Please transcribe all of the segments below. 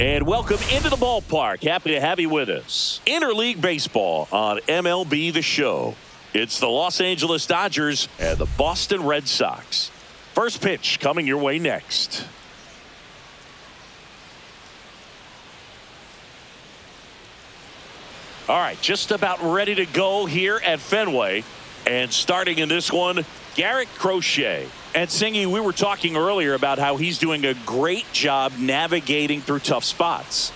And welcome into the ballpark. Happy to have you with us. Interleague baseball on MLB The Show. It's the Los Angeles Dodgers and the Boston Red Sox. First pitch coming your way next. All right, just about ready to go here at Fenway. And starting in this one, Garrett Crochet. And Singy, we were talking earlier about how he's doing a great job navigating through tough spots.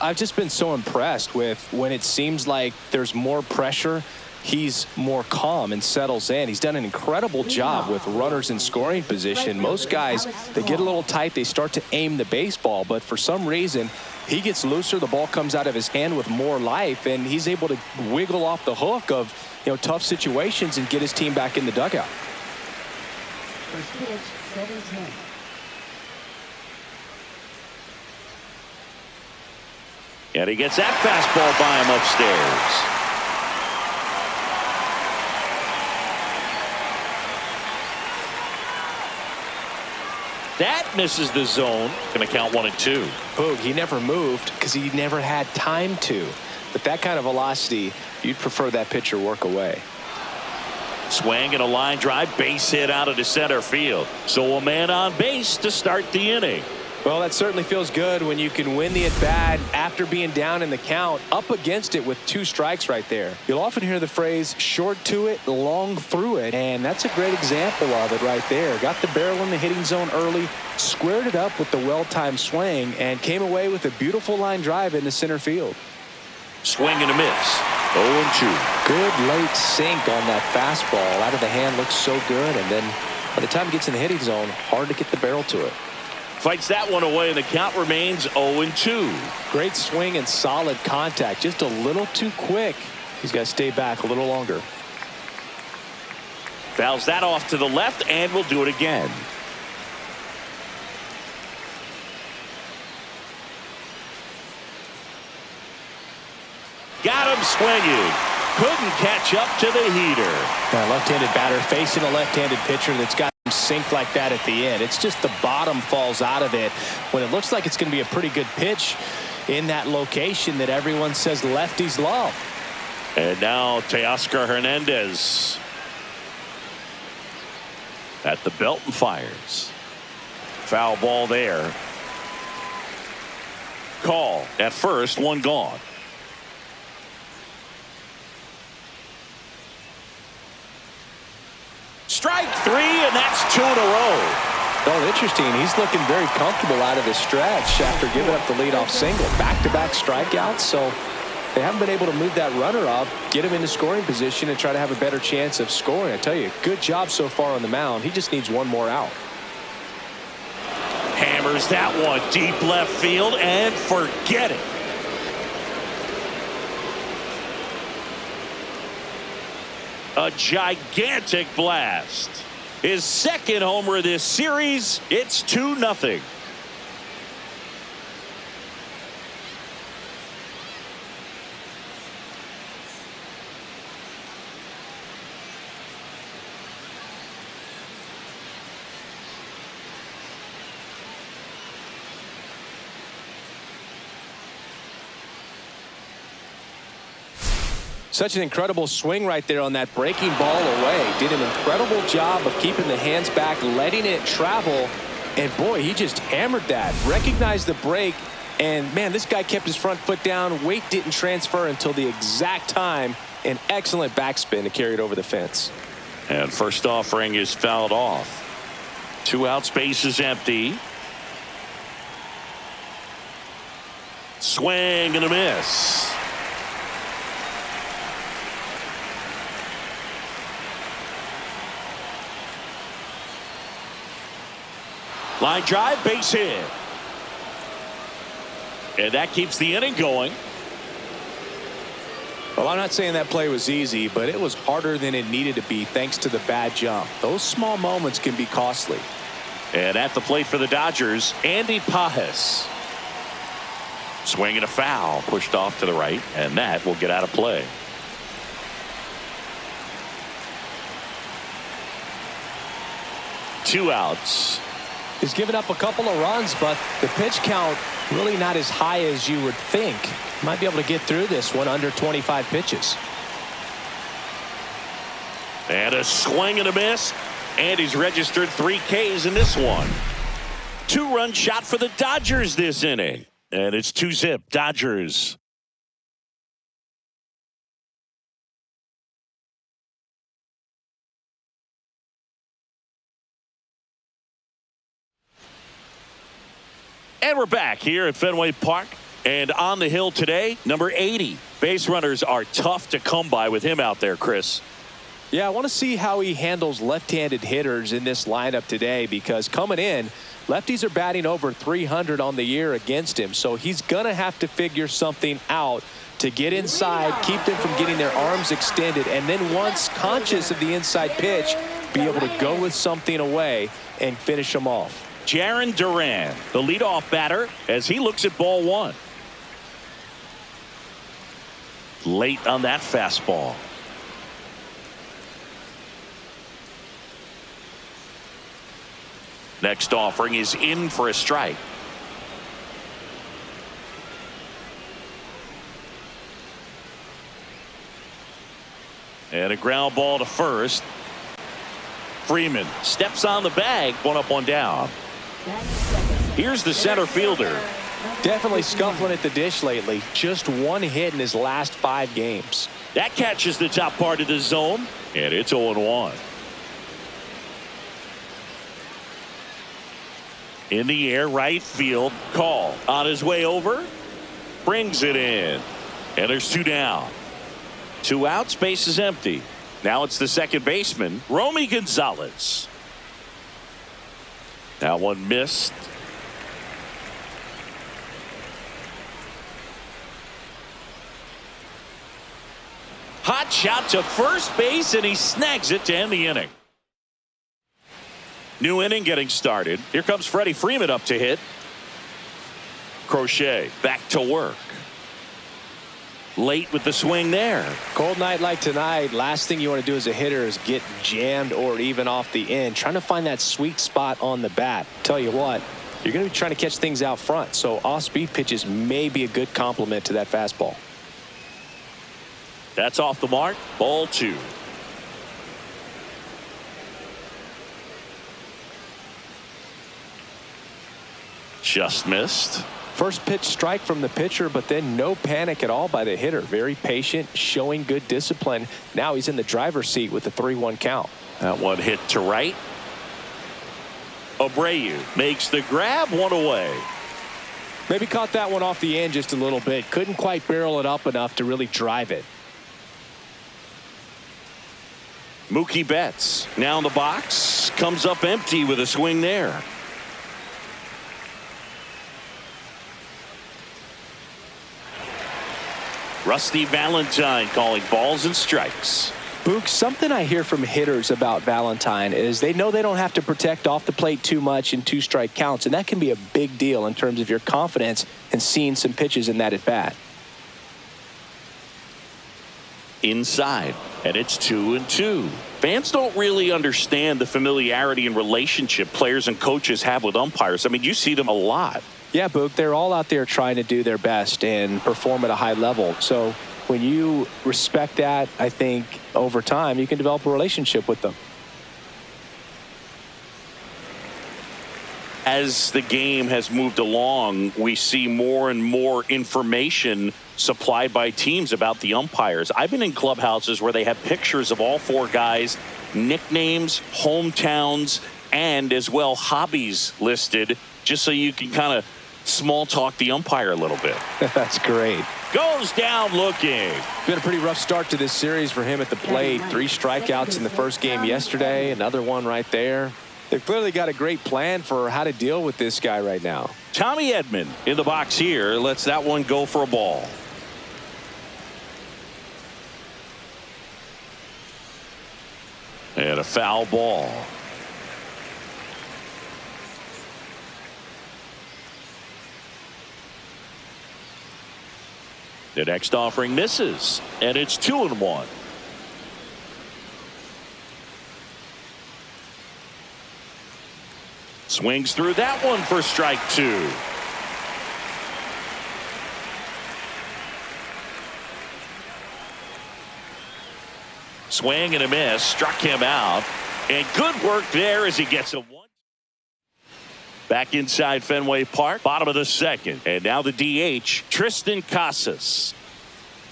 I've just been so impressed with when it seems like there's more pressure, he's more calm and settles in. He's done an incredible job with runners in scoring position. Most guys, they get a little tight, they start to aim the baseball, but for some reason, he gets looser, the ball comes out of his hand with more life, and he's able to wiggle off the hook of tough situations and get his team back in the dugout. First pitch, 7-10. And he gets that fastball by him upstairs. That misses the zone. Going to count 1-2. Boog, he never moved because he never had time to. But that kind of velocity, you'd prefer that pitcher work away. Swing and a line drive, base hit out of the center field. So a man on base to start the inning. Well, that certainly feels good when you can win the at-bat after being down in the count, up against it with 2 strikes right there. You'll often hear the phrase short to it, long through it, and that's a great example of it right there. Got the barrel in the hitting zone early, squared it up with the well-timed swing, and came away with a beautiful line drive into center field. Swing and a miss. 0-2. Good late sink on that fastball. Out of the hand, looks so good, and then by the time it gets in the hitting zone, hard to get the barrel to it. Fights that one away, and the count remains 0-2. Great swing and solid contact. Just a little too quick. He's got to stay back a little longer. Fouls that off to the left, and will do it again. Got him swinging. Couldn't catch up to the heater. A left-handed batter facing a left-handed pitcher that's got him synced like that at the end. It's just the bottom falls out of it when it looks like it's going to be a pretty good pitch in that location that everyone says lefties love. And now Teoscar Hernandez at the belt and fires. Foul ball there. Call at first, one gone. Strike 3, and that's 2 in a row. Oh, interesting. He's looking very comfortable out of the stretch after giving up the leadoff single. Back-to-back strikeouts, so they haven't been able to move that runner up, get him into scoring position, and try to have a better chance of scoring. I tell you, good job so far on the mound. He just needs one more out. Hammers that one deep left field, and forget it. A gigantic blast. His second homer this series. It's 2-0. Such an incredible swing right there on that breaking ball away. Did an incredible job of keeping the hands back, letting it travel. And boy, he just hammered that. Recognized the break. And man, this guy kept his front foot down. Weight didn't transfer until the exact time. An excellent backspin to carry it over the fence. And first offering is fouled off. 2 outs, base is empty. Swing and a miss. Line drive, base hit. And that keeps the inning going. Well, I'm not saying that play was easy, but it was harder than it needed to be thanks to the bad jump. Those small moments can be costly. And at the plate for the Dodgers, Andy Pajes. Swinging a foul, pushed off to the right, and that will get out of play. Two outs. He's given up a couple of runs, but the pitch count really not as high as you would think. Might be able to get through this one under 25 pitches. And a swing and a miss. And he's registered 3 Ks in this one. 2-run shot for the Dodgers this inning. And it's 2-zip Dodgers. And we're back here at Fenway Park. And on the hill today, number 80. Base runners are tough to come by with him out there, Chris. Yeah, I want to see how he handles left-handed hitters in this lineup today, because coming in, lefties are batting over 300 on the year against him. So he's going to have to figure something out to get inside, keep them from getting their arms extended, and then once conscious of the inside pitch, be able to go with something away and finish them off. Jarren Duran, the leadoff batter, as he looks at ball 1. Late on that fastball. Next offering is in for a strike. And a ground ball to first. Freeman steps on the bag, 1 up, 1 down. Here's the center fielder. Definitely scuffling at the dish lately. Just 1 hit in his last 5 games. That catches the top part of the zone, and it's 0-1. In the air, right field. Call on his way over. Brings it in. And there's 2 down. 2 outs, base is empty. Now it's the second baseman, Romy Gonzalez. That one missed. Hot shot to first base, and he snags it to end the inning. New inning getting started. Here comes Freddie Freeman up to hit. Crochet back to work. Late with the swing there. Cold night like tonight, last thing you want to do as a hitter is get jammed or even off the end. Trying to find that sweet spot on the bat. Tell you what, you're going to be trying to catch things out front, so off-speed pitches may be a good complement to that fastball. That's off the mark. Ball 2. Just missed. First pitch strike from the pitcher, but then no panic at all by the hitter. Very patient, showing good discipline. Now he's in the driver's seat with the 3-1 count. That one hit to right. Abreu makes the grab, 1 away. Maybe caught that one off the end just a little bit. Couldn't quite barrel it up enough to really drive it. Mookie Betts now in the box. Comes up empty with a swing there. Rusty Valentine calling balls and strikes. Boog, something I hear from hitters about Valentine is they know they don't have to protect off the plate too much in 2-strike counts, and that can be a big deal in terms of your confidence in seeing some pitches in that at bat. Inside, and it's 2-2. Fans don't really understand the familiarity and relationship players and coaches have with umpires. I mean, you see them a lot. Yeah, Boog, they're all out there trying to do their best and perform at a high level. So when you respect that, I think over time you can develop a relationship with them. As the game has moved along, we see more and more information supplied by teams about the umpires. I've been in clubhouses where they have pictures of all 4 guys, nicknames, hometowns, and as well hobbies listed, just so you can kind of small talk the umpire a little bit. That's great. Goes down looking. Been a pretty rough start to this series for him at the plate. 3 strikeouts in the first game yesterday. Another one right there. They've clearly got a great plan for how to deal with this guy right now. Tommy Edman in the box here lets that one go for a ball. And a foul ball. The next offering misses, and it's 2-1. Swings through that one for strike 2. Swing and a miss, struck him out, and good work there as he gets a 1. Back inside Fenway Park, bottom of the second, and now the DH, Tristan Casas.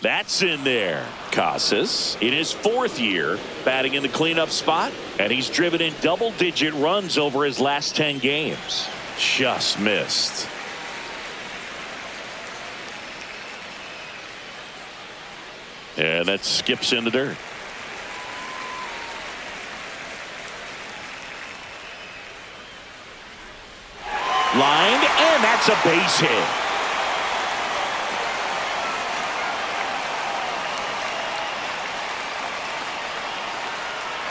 That's in there. Casas in his 4th year batting in the cleanup spot, and he's driven in double-digit runs over his last 10 games. Just missed. And that skips in the dirt. Lined, and that's a base hit.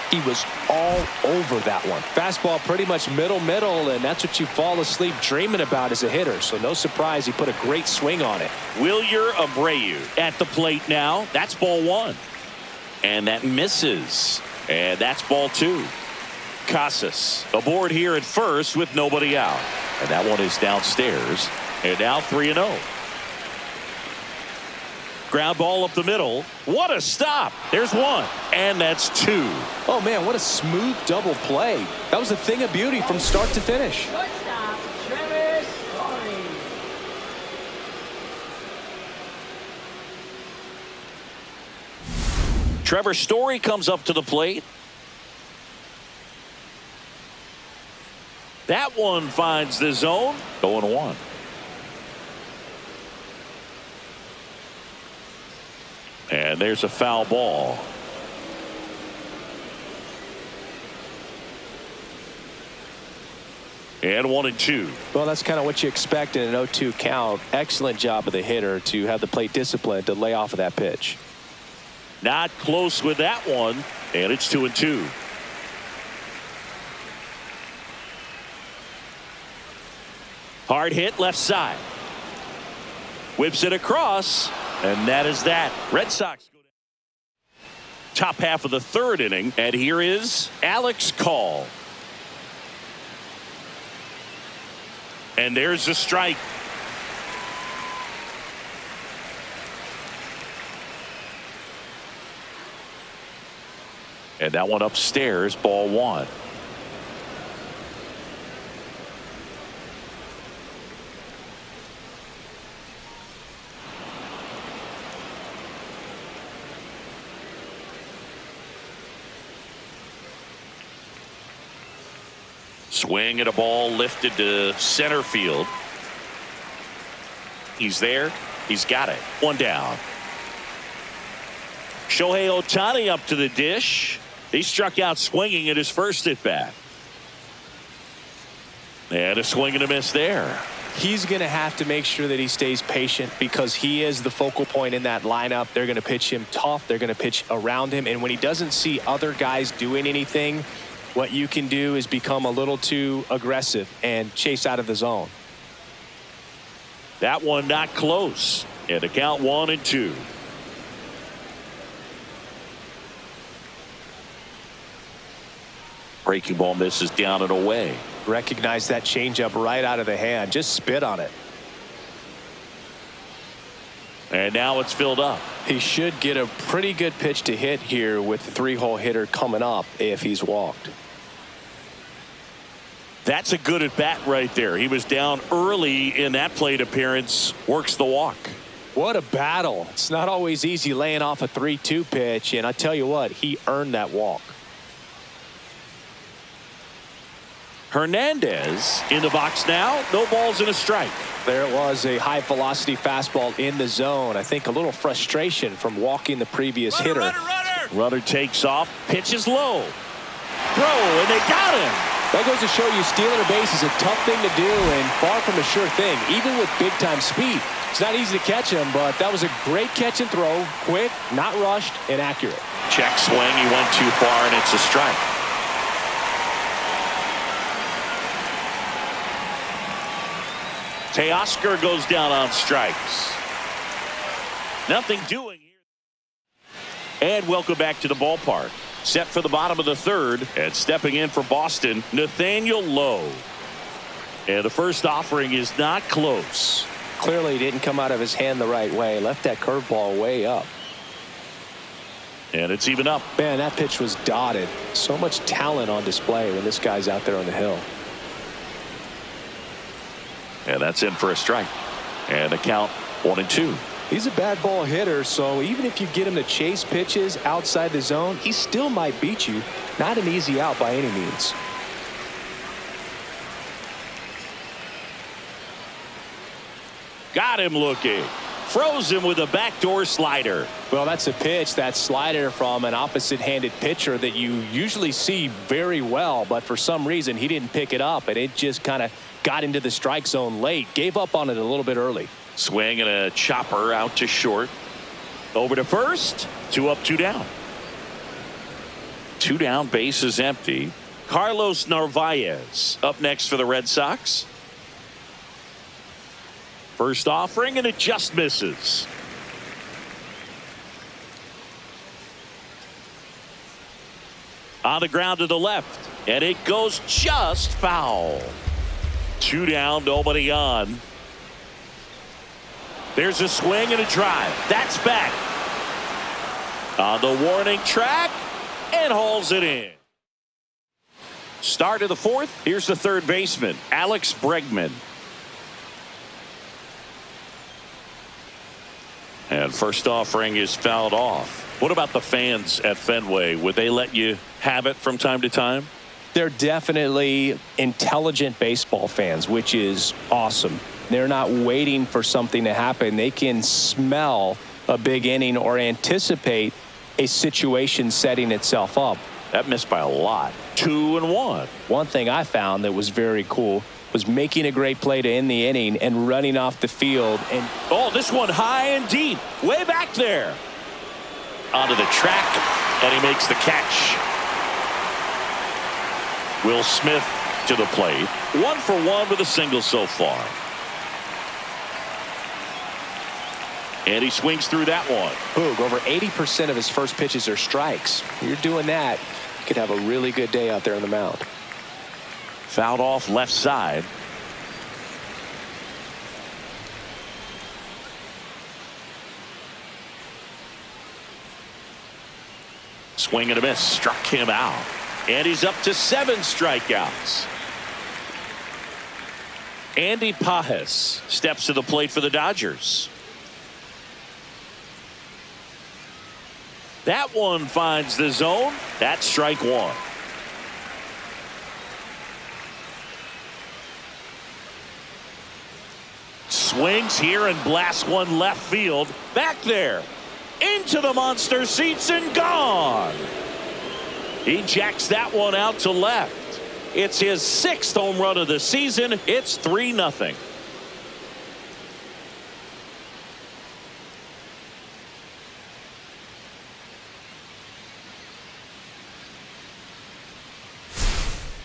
He was all over that one. Fastball pretty much middle, and that's what you fall asleep dreaming about as a hitter. So no surprise he put a great swing on it. Wilyer Abreu at the plate now. That's ball 1. And that misses. And that's ball 2. Casas aboard here at first with nobody out. And that one is downstairs. And now 3-0. Ground ball up the middle. What a stop. There's 1. And that's 2. Oh, man, what a smooth double play. That was a thing of beauty from start to finish. Shortstop, Trevor Story. Trevor Story comes up to the plate. That one finds the zone. 0-1. And there's a foul ball. And 1-2. Well, that's kind of what you expect in an 0-2 count. Excellent job of the hitter to have the plate discipline to lay off of that pitch. Not close with that one. And it's 2-2. Hard hit left side. Whips it across. And that is that. Red Sox go down. Top half of the 3rd inning. And here is Alex Call. And there's the strike. And that one upstairs, ball 1. Swing at a ball lifted to center field. He's there. He's got it. 1 down. Shohei Ohtani up to the dish. He struck out swinging at his first at bat. And a swing and a miss there. He's going to have to make sure that he stays patient because he is the focal point in that lineup. They're going to pitch him tough. They're going to pitch around him. And when he doesn't see other guys doing anything, what you can do is become a little too aggressive and chase out of the zone. That one not close. And the count 1-2. Breaking ball misses down and away. Recognize that changeup right out of the hand. Just spit on it. And now it's filled up. He should get a pretty good pitch to hit here with the 3-hole hitter coming up if he's walked. That's a good at bat right there. He was down early in that plate appearance. Works the walk. What a battle. It's not always easy laying off a 3-2 pitch. And I tell you what, he earned that walk. Hernandez in the box now. No balls and a strike. There it was, a high velocity fastball in the zone. I think a little frustration from walking the previous hitter. Runner takes off. Pitches low. Throw, and they got him. That goes to show you stealing a base is a tough thing to do and far from a sure thing, even with big-time speed. It's not easy to catch him, but that was a great catch and throw. Quick, not rushed, and accurate. Check swing. He went too far, and it's a strike. Teoscar goes down on strikes. Nothing doing here. And welcome back to the ballpark. Set for the bottom of the 3rd, and stepping in for Boston, Nathaniel Lowe. And the first offering is not close. Clearly didn't come out of his hand the right way. Left that curveball way up. And it's even up. Man, that pitch was dotted. So much talent on display when this guy's out there on the hill. And that's in for a strike. And the count 1-2. He's a bad ball hitter, so even if you get him to chase pitches outside the zone, he still might beat you. Not an easy out by any means. Got him looking. Froze him with a backdoor slider. Well, that's a pitch, that slider from an opposite-handed pitcher that you usually see very well, but for some reason he didn't pick it up, and it just kind of got into the strike zone late. Gave up on it a little bit early. Swing and a chopper out to short. Over to first. 2 up, 2 down. 2 down, base is empty. Carlos Narvaez up next for the Red Sox. First offering, and it just misses. On the ground to the left, and it goes just foul. 2 down, nobody on. There's a swing and a drive. That's back. On the warning track, and hauls it in. Start of the 4th. Here's the third baseman, Alex Bregman. And first offering is fouled off. What about the fans at Fenway? Would they let you have it from time to time? They're definitely intelligent baseball fans, which is awesome. They're not waiting for something to happen. They can smell a big inning or anticipate a situation setting itself up. That missed by a lot. 2-1. One thing I found that was very cool was making a great play to end the inning and running off the field. And oh, this one high and deep, way back there. Onto the track, and he makes the catch. Will Smith to the plate. 1 for 1 with a single so far. And he swings through that one. Boog, over 80% of his first pitches are strikes. You're doing that, you could have a really good day out there on the mound. Fouled off left side. Swing and a miss. Struck him out. And he's up to 7 strikeouts. Andy Pajes steps to the plate for the Dodgers. That one finds the zone. That's strike 1. Swings here and blasts one left field. Back there. Into the monster seats and gone. He jacks that one out to left. It's his 6th home run of the season. It's 3-0.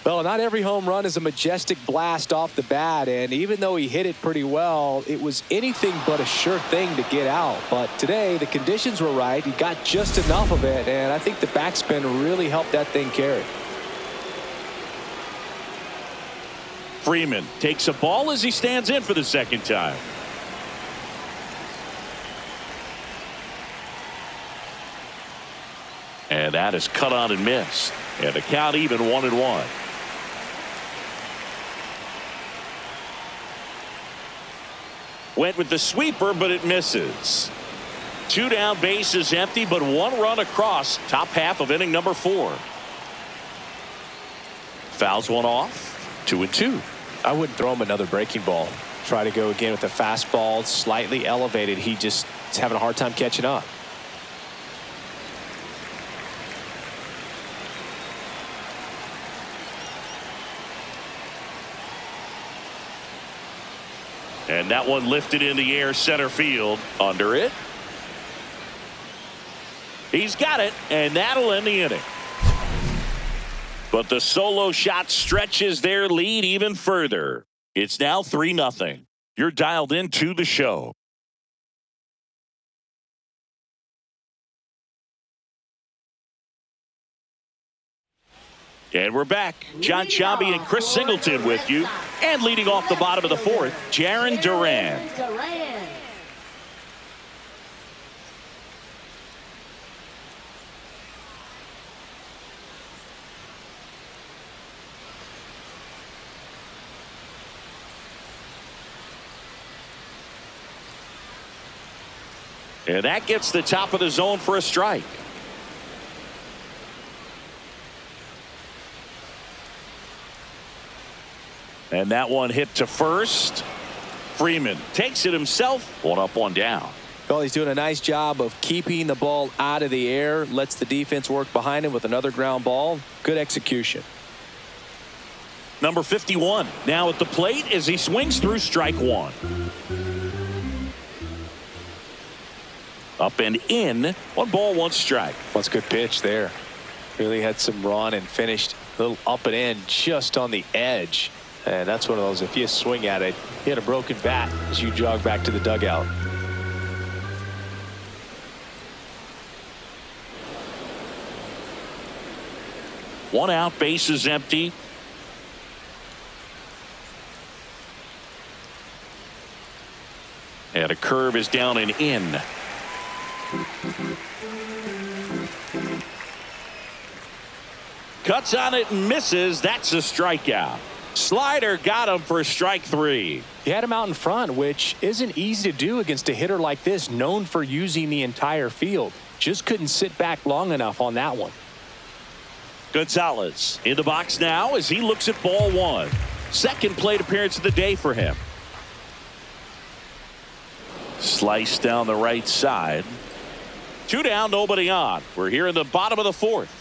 Well, not every home run is a majestic blast off the bat, and even though he hit it pretty well, it was anything but a sure thing to get out. But today, the conditions were right. He got just enough of it, and I think the backspin really helped that thing carry. Freeman takes a ball as he stands in for the 2nd time. And that is cut on and missed. And the count even 1-1. Went with the sweeper, but it misses. 2 down, base is empty, but 1 run across. Top half of inning number 4. Fouls one off. 2-2. I wouldn't throw him another breaking ball. Try to go again with the fastball, slightly elevated. He just is having a hard time catching up. And that one lifted in the air, center field. Under it. He's got it, and that'll end the inning. But the solo shot stretches their lead even further. It's now 3-0. You're dialed into the show. And we're back. John Sciambi and Chris Singleton with you. And leading off the bottom of the fourth, Jarren Duran. And that gets the top of the zone for a strike. And that one hit to first. Freeman takes it himself. 1 up, 1 down. Well, he's doing a nice job of keeping the ball out of the air. Lets the defense work behind him with another ground ball. Good execution. Number 51 now at the plate as he swings through strike 1. Up and in. 1 ball, 1 strike. That's a good pitch there. Really had some run and finished a little up and in just on the edge. And that's one of those, if you swing at it, hit a broken bat as you jog back to the dugout. One out, bases empty. And a curve is down and in. Cuts on it and misses. That's a strikeout. Slider got him for strike 3. He had him out in front, which isn't easy to do against a hitter like this, known for using the entire field. Just couldn't sit back long enough on that one. Gonzalez in the box now as he looks at ball 1. Second plate appearance of the day for him. Slice down the right side. 2 down, nobody on. We're here in the bottom of the fourth.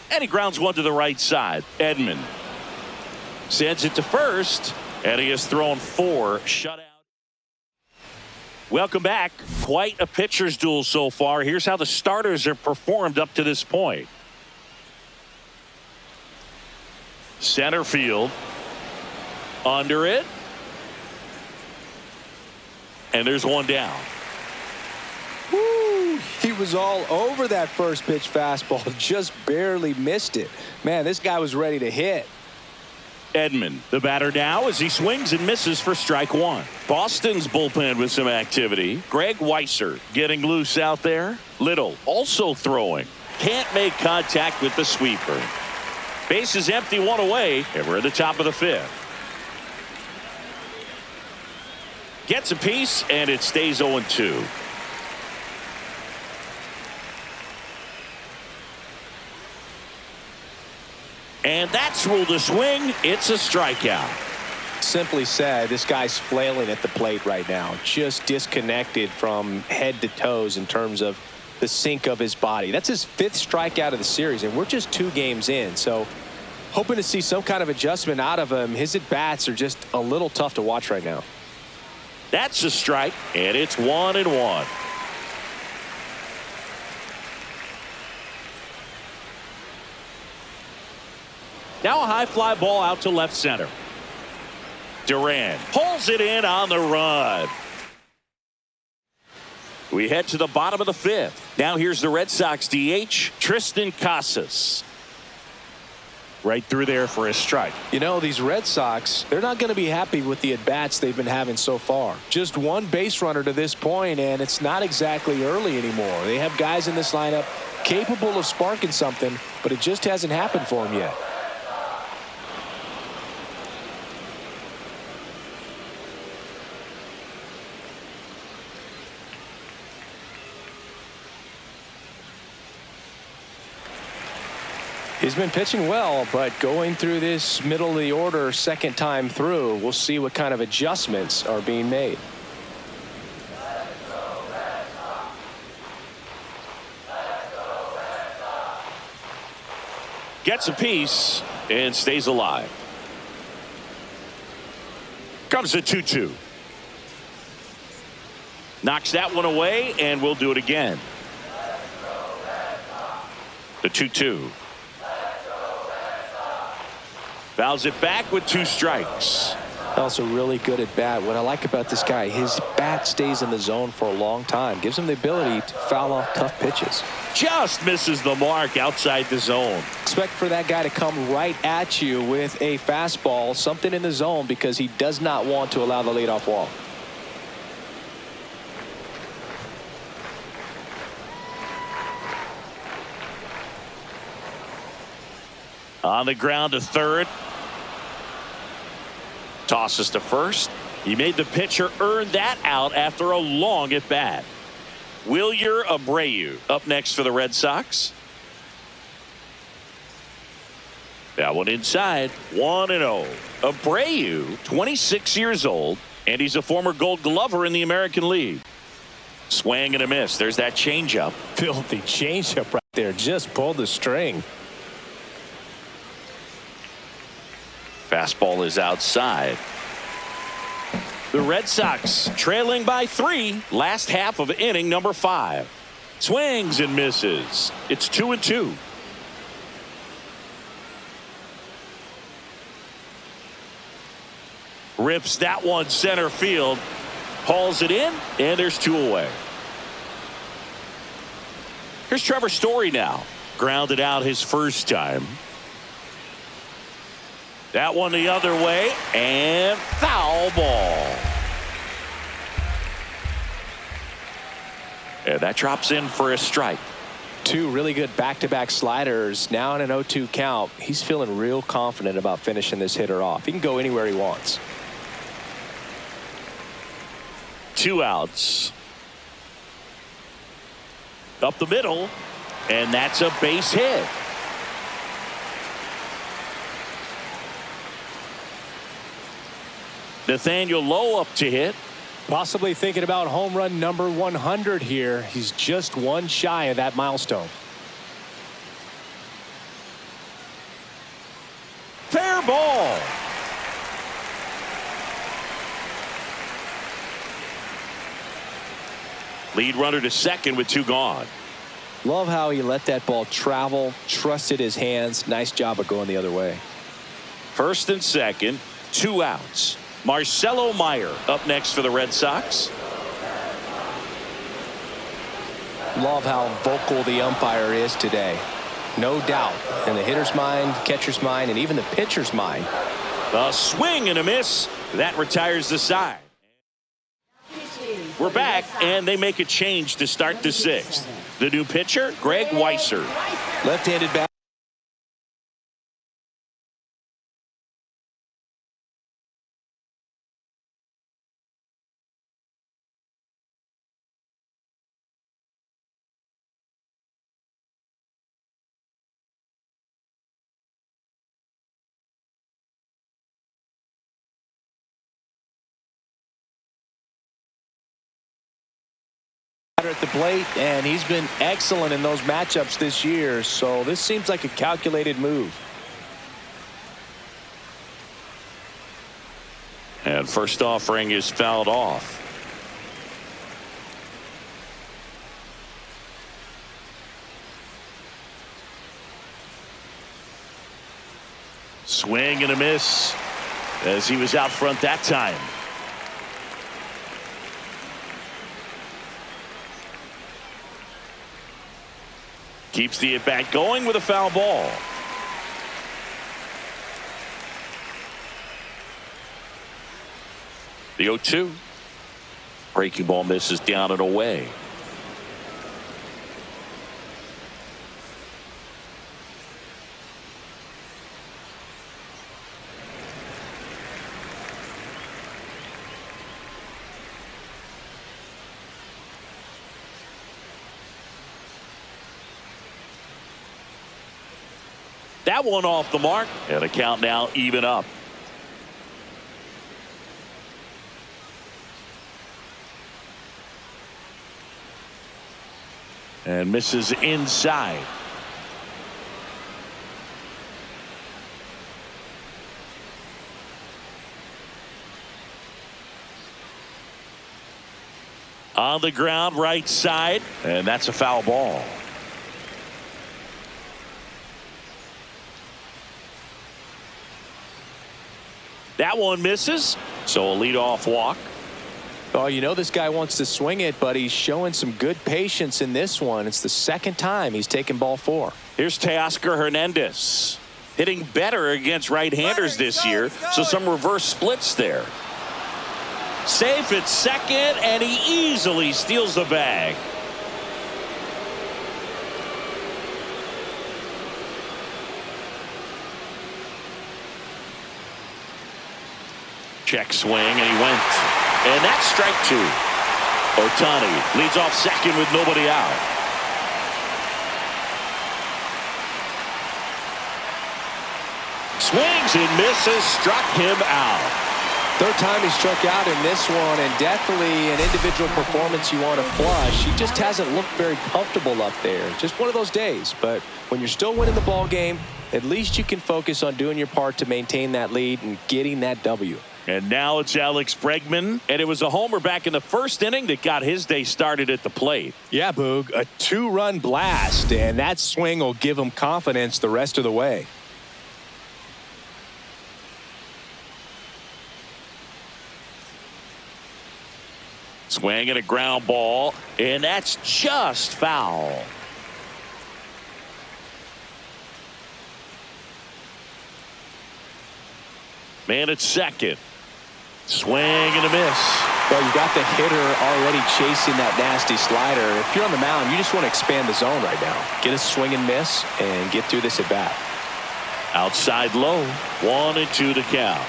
And he grounds one to the right side. Edman sends it to first, and he has thrown 4 shutout. Welcome back. Quite a pitcher's duel so far. Here's how the starters have performed up to this point. Center field. Under it. And there's 1 down. Woo! He was all over that first pitch fastball. Just barely missed it. Man, this guy was ready to hit. Edman, the batter now as he swings and misses for strike 1. Boston's bullpen with some activity. Greg Weisser getting loose out there. Little also throwing. Can't make contact with the sweeper. Base is empty, 1 away, and we're at the top of the 5th. Gets a piece, and it stays 0-2. And that's ruled a swing. It's a strikeout. Simply said, this guy's flailing at the plate right now. Just disconnected from head to toes in terms of the sink of his body. That's his 5th strikeout of the series, and we're just 2 games in. So hoping to see some kind of adjustment out of him. His at-bats are just a little tough to watch right now. That's a strike, and it's 1-1. Now a high fly ball out to left center. Duran pulls it in on the run. We head to the bottom of the 5th. Now here's the Red Sox DH, Tristan Casas. Right through there for a strike. You know, these Red Sox, they're not going to be happy with the at-bats they've been having so far. Just 1 base runner to this point, and it's not exactly early anymore. They have guys in this lineup capable of sparking something, but it just hasn't happened for them yet. He's been pitching well, but going through this middle of the order 2nd time through, we'll see what kind of adjustments are being made. Gets a piece and stays alive. Comes the 2-2. Knocks that one away, and we'll do it again. The 2-2. Fouls it back with 2 strikes. Also really good at bat. What I like about this guy, his bat stays in the zone for a long time. Gives him the ability to foul off tough pitches. Just misses the mark outside the zone. Expect for that guy to come right at you with a fastball, something in the zone, because he does not want to allow the leadoff walk. On the ground to third. Tosses to first. He made the pitcher earn that out after a long at bat. Wilyer Abreu up next for the Red Sox. That one inside. 1-0. Abreu, 26 years old, and he's a former Gold Glover in the American League. Swing and a miss. There's that changeup. Filthy changeup right there. Just pulled the string. Fastball is outside. The Red Sox trailing by 3. Last half of inning number 5. Swings and misses. It's 2-2. Rips that one center field. Hauls it in, and there's 2 away. Here's Trevor Story now. Grounded out his first time. That one the other way, and foul ball. And that drops in for a strike. 2 really good back-to-back sliders. Now in an 0-2 count. He's feeling real confident about finishing this hitter off. He can go anywhere he wants. 2 outs. Up the middle, and that's a base hit. Nathaniel Lowe up to hit. Possibly thinking about home run number 100 here. He's just one shy of that milestone. Fair ball. Lead runner to second with 2 gone. Love how he let that ball travel, trusted his hands. Nice job of going the other way. First and second, 2 outs. Marcelo Meyer up next for the Red Sox. Love how vocal the umpire is today. No doubt in the hitter's mind, catcher's mind, and even the pitcher's mind. A swing and a miss. That retires the side. We're back, and they make a change to start the 6th. The new pitcher, Greg Weiser. Left-handed bat. At the plate, and he's been excellent in those matchups this year, so this seems like a calculated move. And first offering is fouled off. Swing and a miss as he was out front that time. Keeps the at-bat going with a foul ball. The 0-2. Breaking ball misses down and away. That one off the mark, and a count now even up. And misses inside. On the ground, right side, and that's a foul ball. That one misses, So a leadoff walk. Oh, you know this guy wants to swing it, but he's showing some good patience in this one. It's the second time he's taken ball 4. Here's Teoscar Hernandez. Hitting better against right-handers this year, so some reverse splits there. Safe at second, and he easily steals the bag. Check swing, and he went. And that's strike 2. Ohtani leads off second with nobody out. Swings and misses, struck him out. Third time he struck out in this one, and definitely an individual performance you want to flush. He just hasn't looked very comfortable up there. Just one of those days. But when you're still winning the ball game, at least you can focus on doing your part to maintain that lead and getting that W. And now it's Alex Bregman, and it was a homer back in the first inning that got his day started at the plate. Yeah, Boog, a 2-run blast, and that swing will give him confidence the rest of the way. Swing and a ground ball, and that's just foul. Man at second. Swing and a miss. Well, you got the hitter already chasing that nasty slider. If you're on the mound, you just want to expand the zone right now. Get a swing and miss and get through this at bat. Outside low. 1-2 to count.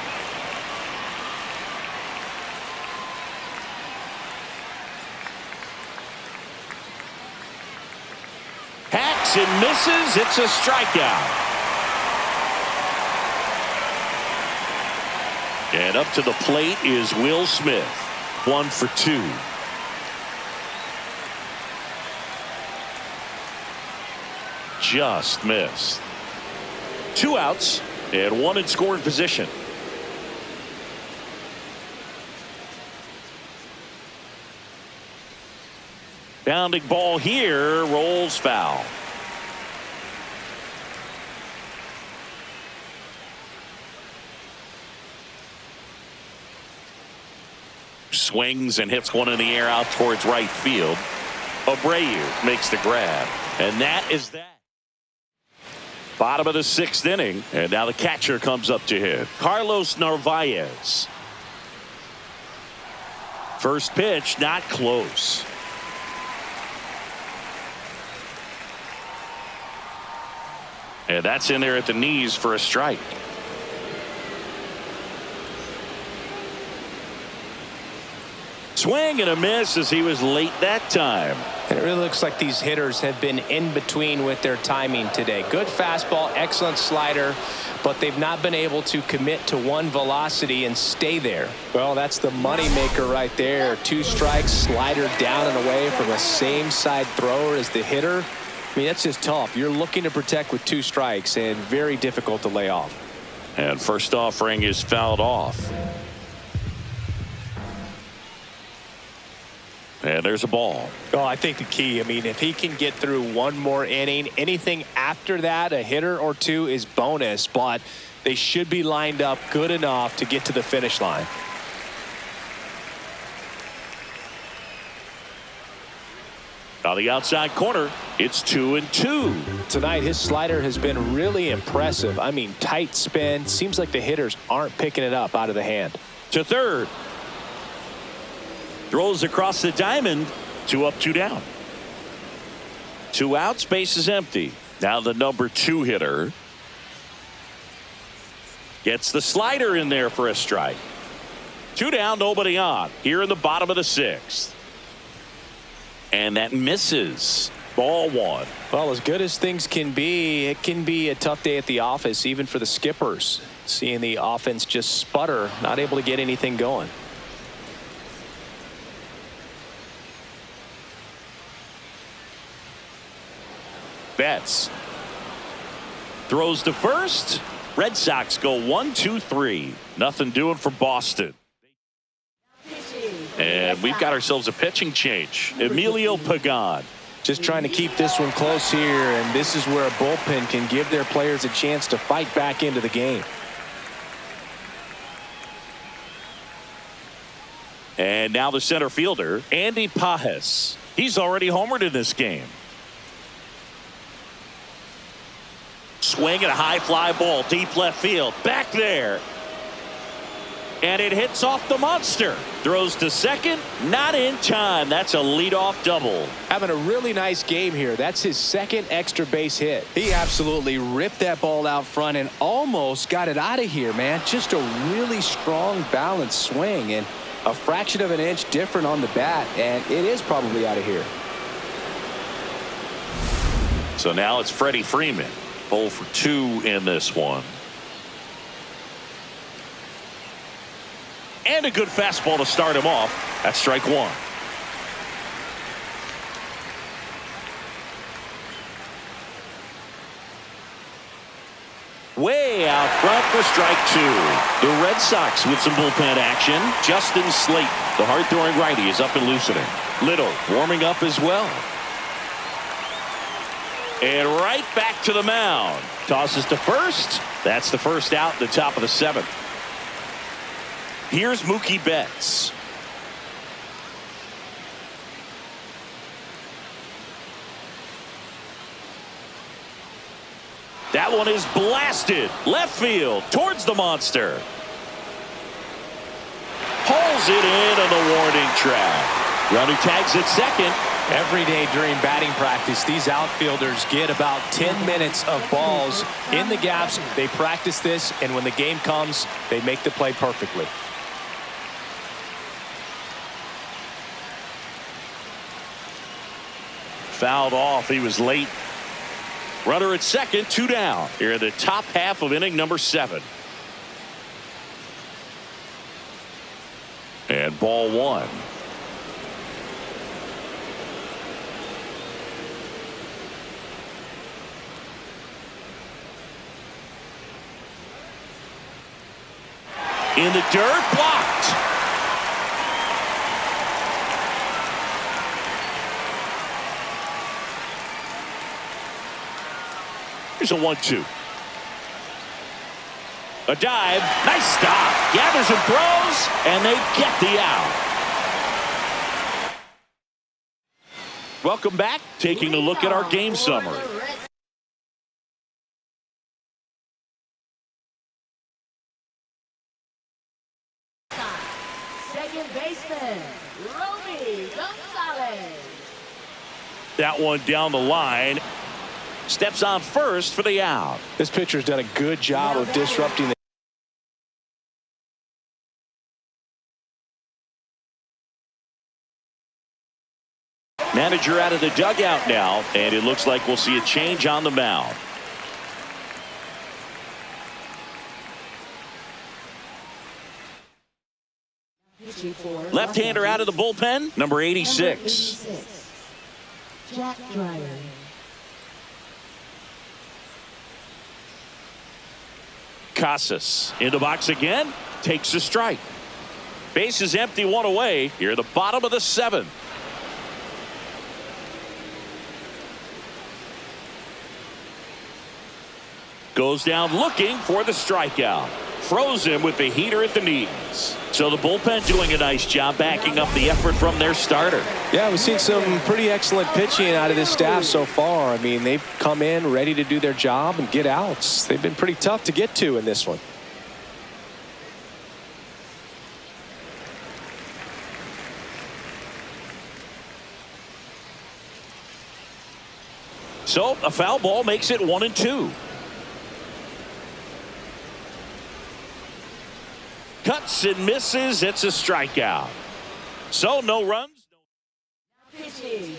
Hacks and misses. It's a strikeout. And up to the plate is Will Smith. 1 for 2. Just missed. 2 outs and 1 in scoring position. Bounding ball here, rolls foul. Swings and hits one in the air out towards right field. Abreu makes the grab, and that is that. Bottom of the 6th inning, and now the catcher comes up to hit. Carlos Narvaez. First pitch, not close. And that's in there at the knees for a strike. Swing and a miss as he was late that time. And it really looks like these hitters have been in between with their timing today. Good fastball, excellent slider, but they've not been able to commit to one velocity and stay there. Well, that's the money maker right there. 2 strikes, slider down and away from a same side thrower as the hitter. I mean, that's just tough. You're looking to protect with 2 strikes and very difficult to lay off. And first offering is fouled off. And there's a ball. Oh, I think the key, I mean, if he can get through one more inning, anything after that, a hitter or 2 is bonus, but they should be lined up good enough to get to the finish line. On the outside corner, it's 2-2. Tonight, his slider has been really impressive. I mean, tight spin. Seems like the hitters aren't picking it up out of the hand. To third. Throws across the diamond. 2 up, 2 down. 2 outs, base is empty. Now the number 2 hitter gets the slider in there for a strike. 2 down, nobody on. Here in the bottom of the 6th. And that misses. Ball 1. Well, as good as things can be, it can be a tough day at the office, even for the skippers. Seeing the offense just sputter, not able to get anything going. Betts throws to first. Red Sox go 1-2-3. Nothing doing for Boston. And we've got ourselves a pitching change. Emilio Pagan. Just trying to keep this one close here, and this is where a bullpen can give their players a chance to fight back into the game. And now the center fielder, Andy Pajes. He's already homered in this game. Swing and a high fly ball, deep left field. Back there. And it hits off the monster. Throws to second, not in time. That's a leadoff double. Having a really nice game here. That's his second extra base hit. He absolutely ripped that ball out front and almost got it out of here, man. Just a really strong, balanced swing, and a fraction of an inch different on the bat, and it is probably out of here. So now it's Freddie Freeman. 0 for 2 in this one. And a good fastball to start him off. That's strike one. Way out front for strike two. The Red Sox with some bullpen action. Justin Slayton, the hard-throwing righty, is up and loosening. Little warming up as well. And right back to the mound. Tosses to first. That's the first out in the top of the seventh. Here's Mookie Betts. That one is blasted left field towards the monster. Pulls it in on the warning track. Runner tags at second. Every day during batting practice, these outfielders get about 10 minutes of balls in the gaps. They practice this, and when the game comes, they make the play perfectly. Fouled off. He was late. Runner at second, 2 down. Here in the top half of inning number 7. And ball 1. In the dirt, blocked. Here's a 1-2. A dive. Nice stop. Gathers and throws, and they get the out. Welcome back. Taking a look at our game summary. Second baseman, Roby Gonzalez. That one down the line. Steps on first for the out. This pitcher's done a good job of disrupting the manager out of the dugout now, and it looks like we'll see a change on the mound. Left-hander out of the bullpen, number 86. Jack Dreyer. Casas in the box again, takes a strike. Base is empty, 1 away. Here at the bottom of the 7th. Goes down looking for the strikeout. Froze him with the heater at the knees. So the bullpen doing a nice job backing up the effort from their starter. Yeah, we've seen some pretty excellent pitching out of this staff so far. I mean, they've come in ready to do their job and get outs. They've been pretty tough to get to in this one. So a foul ball makes it 1-2. Cuts and misses. It's a strikeout. So no runs.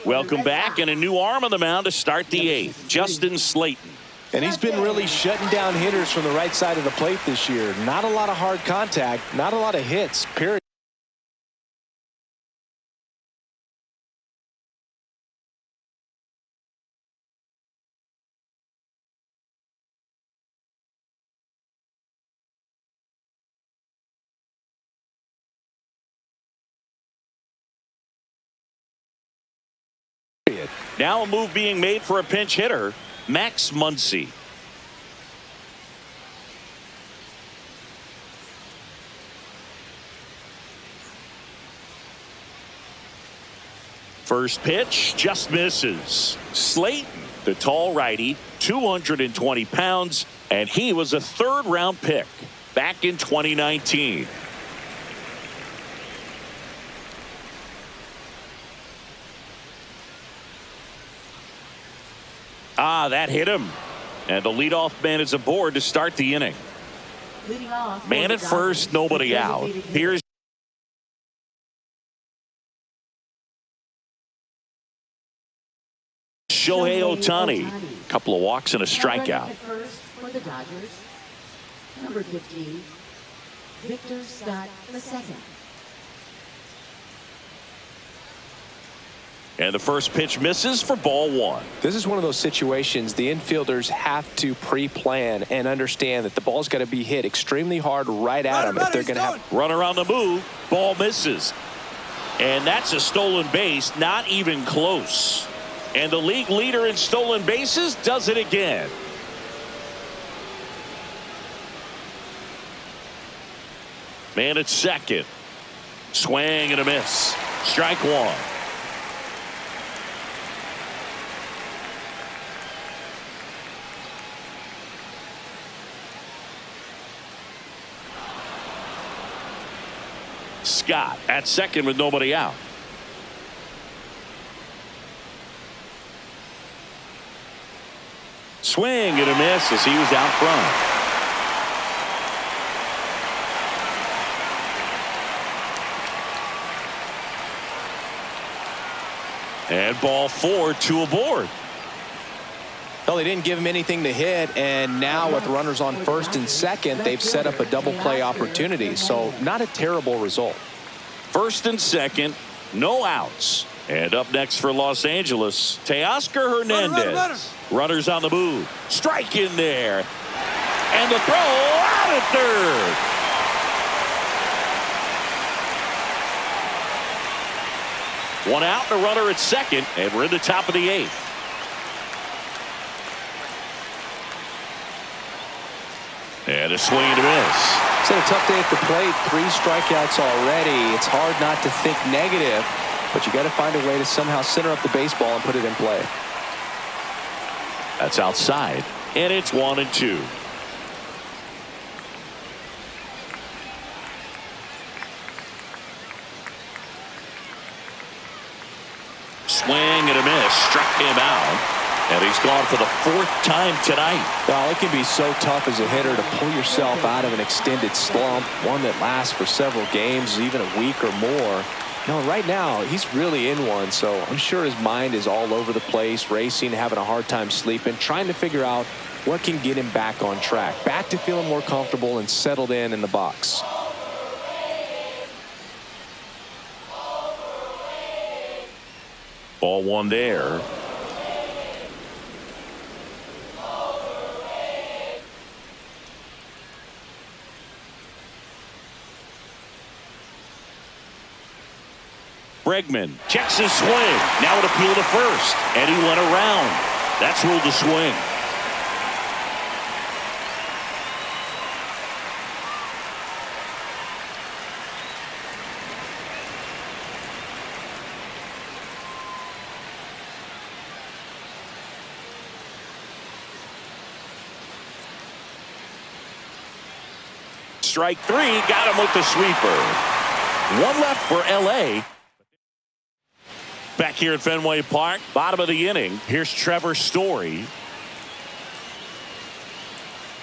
Welcome back, and a new arm on the mound to start the 8th. Justin Slayton. And he's been really shutting down hitters from the right side of the plate this year. Not a lot of hard contact, not a lot of hits, period. Now a move being made for a pinch hitter, Max Muncy. First pitch just misses. Slayton, the tall righty, 220 pounds, and he was a third-round pick back in 2019. That hit him. And the leadoff man is aboard to start the inning. Man at first, nobody out. Here's Shohei Ohtani. Couple of walks and a strikeout. For the Dodgers, number 15, Victor Scott II. And the first pitch misses for ball one. This is one of those situations the infielders have to pre-plan and understand that the ball's got to be hit extremely hard right at them if they're going to have. Runner on the move. Ball misses. And that's a stolen base. Not even close. And the league leader in stolen bases does it again. Man at second. Swing and a miss. Strike one. Scott at second with nobody out. Swing and a miss as he was out front. And ball four, two aboard. Well, they didn't give him anything to hit, and now with runners on first and second, they've set up a double play opportunity, so not a terrible result. First and second, no outs. And up next for Los Angeles, Teoscar Hernandez. Runners on the move. Strike in there. And the throw out at third. One out, the runner at second, and we're in the top of the eighth. And a swing and a miss. It's been a tough day at the plate. 3 strikeouts already. It's hard not to think negative, but you got to find a way to somehow center up the baseball and put it in play. That's outside, and it's 1-2. Swing and a miss. Struck him out. And he's gone for the 4th time tonight. Well, it can be so tough as a hitter to pull yourself out of an extended slump, one that lasts for several games, even a week or more. No, right now, he's really in one, so I'm sure his mind is all over the place, racing, having a hard time sleeping, trying to figure out what can get him back on track, back to feeling more comfortable and settled in the box. Ball one there. Bregman checks his swing. Now it appealed to first. And he went around. That's ruled a swing. Strike 3. Got him with the sweeper. One left for L.A. Back here at Fenway Park, bottom of the inning. Here's Trevor Story.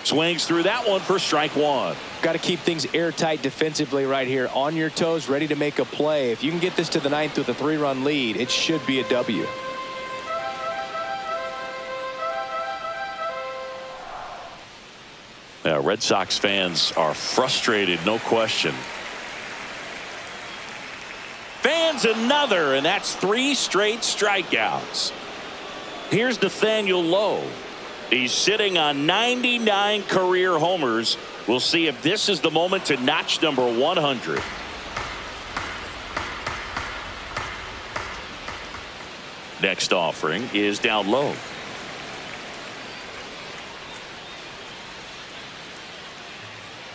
Swings through that one for strike 1. Got to keep things airtight defensively right here. On your toes, ready to make a play. If you can get this to the 9th with a 3-run lead, it should be a W. Red Sox fans are frustrated, no question. Fans another, and that's 3 straight strikeouts. Here's Nathaniel Lowe. He's sitting on 99 career homers. We'll see if this is the moment to notch number 100. Next offering is down low.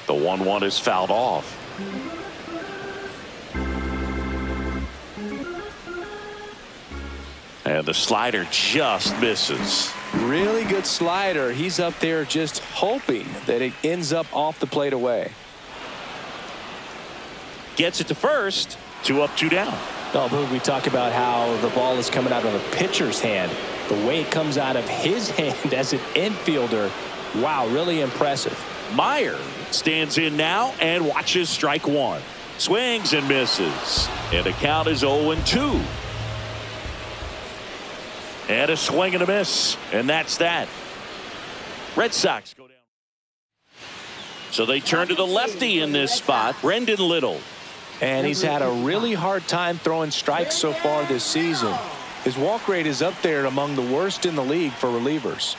The 1-1 is fouled off. And the slider just misses. Really good slider. He's up there just hoping that it ends up off the plate away. Gets it to first. 2 up, 2 down. Oh, Boog, we talk about how the ball is coming out of the pitcher's hand. The way it comes out of his hand as an infielder. Wow, really impressive. Meyer stands in now and watches strike 1. Swings and misses. And the count is 0-2. And a swing and a miss. And that's that. Red Sox go down. So they turn to the lefty in this spot, Brendan Little. And he's had a really hard time throwing strikes so far this season. His walk rate is up there among the worst in the league for relievers.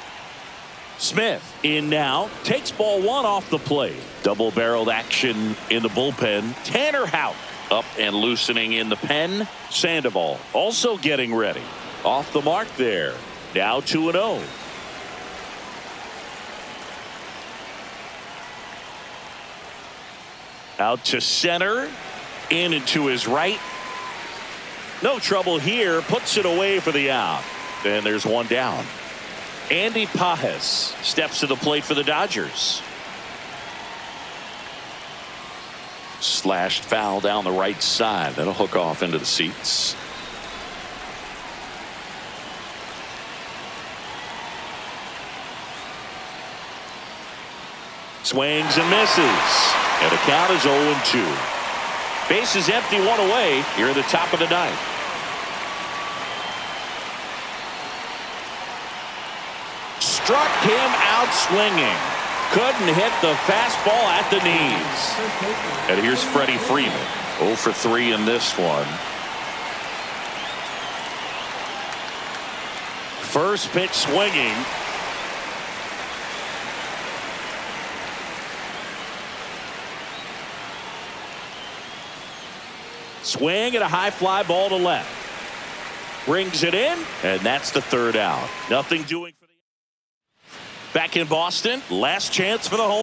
Smith in now, takes ball 1 off the plate. Double-barreled action in the bullpen. Tanner Houck up and loosening in the pen. Sandoval also getting ready. Off the mark there. Now 2-0. Out to center. In and to his right. No trouble here. Puts it away for the out. And there's 1 down. Andy Pajes steps to the plate for the Dodgers. Slashed foul down the right side. That'll hook off into the seats. Swings and misses. And the count is 0-2. Base is empty, 1 away here at the top of the 9th. Struck him out swinging. Couldn't hit the fastball at the knees. And here's Freddie Freeman. 0 for 3 in this one. First pitch swinging. Swing and a high fly ball to left. Brings it in, and that's the 3rd out. Nothing doing for the. Back in Boston, last chance for the home.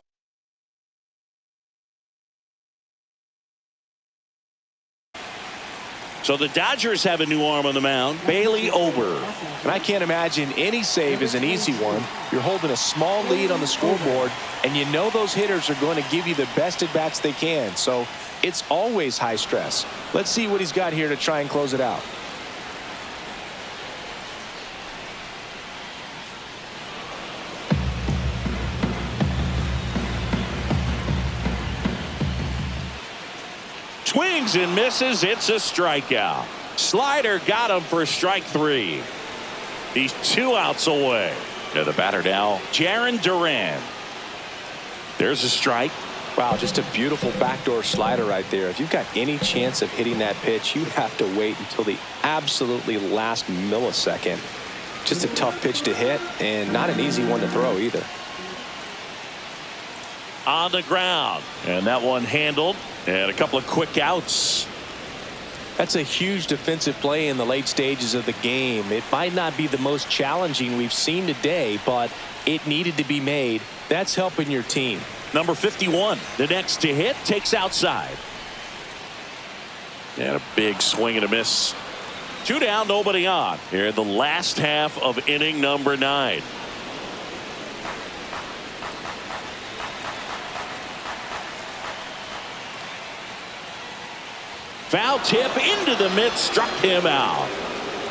So the Dodgers have a new arm on the mound, Bailey Ober. And I can't imagine any save is an easy one. You're holding a small lead on the scoreboard, and you know those hitters are going to give you the best at bats they can. So it's always high stress. Let's see what he's got here to try and close it out. Swings and misses. It's a strikeout. Slider got him for strike 3. He's 2 outs away. To the batter now, Jarren Duran. There's a strike. Wow, just a beautiful backdoor slider right there. If you've got any chance of hitting that pitch, you have to wait until the absolutely last millisecond. Just a tough pitch to hit, and not an easy one to throw either. On the ground, and that one handled, and a couple of quick outs. That's a huge defensive play in the late stages of the game. It might not be the most challenging we've seen today, but it needed to be made. That's helping your team. Number 51, the next to hit, takes outside. And a big swing and a miss. 2 down, nobody on. Here in the last half of inning number 9. Foul tip into the mitt, struck him out.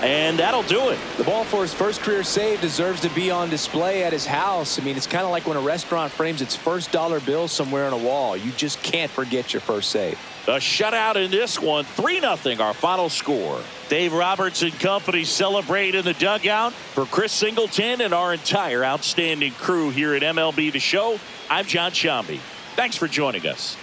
And that'll do it. The ball for his first career save deserves to be on display at his house. I mean, it's kind of like when a restaurant frames its first dollar bill somewhere on a wall. You just can't forget your first save. A shutout in this one, 3-0 our final score. Dave Roberts and company celebrate in the dugout. For Chris Singleton and our entire outstanding crew here at MLB The Show, I'm John Shambi. Thanks for joining us.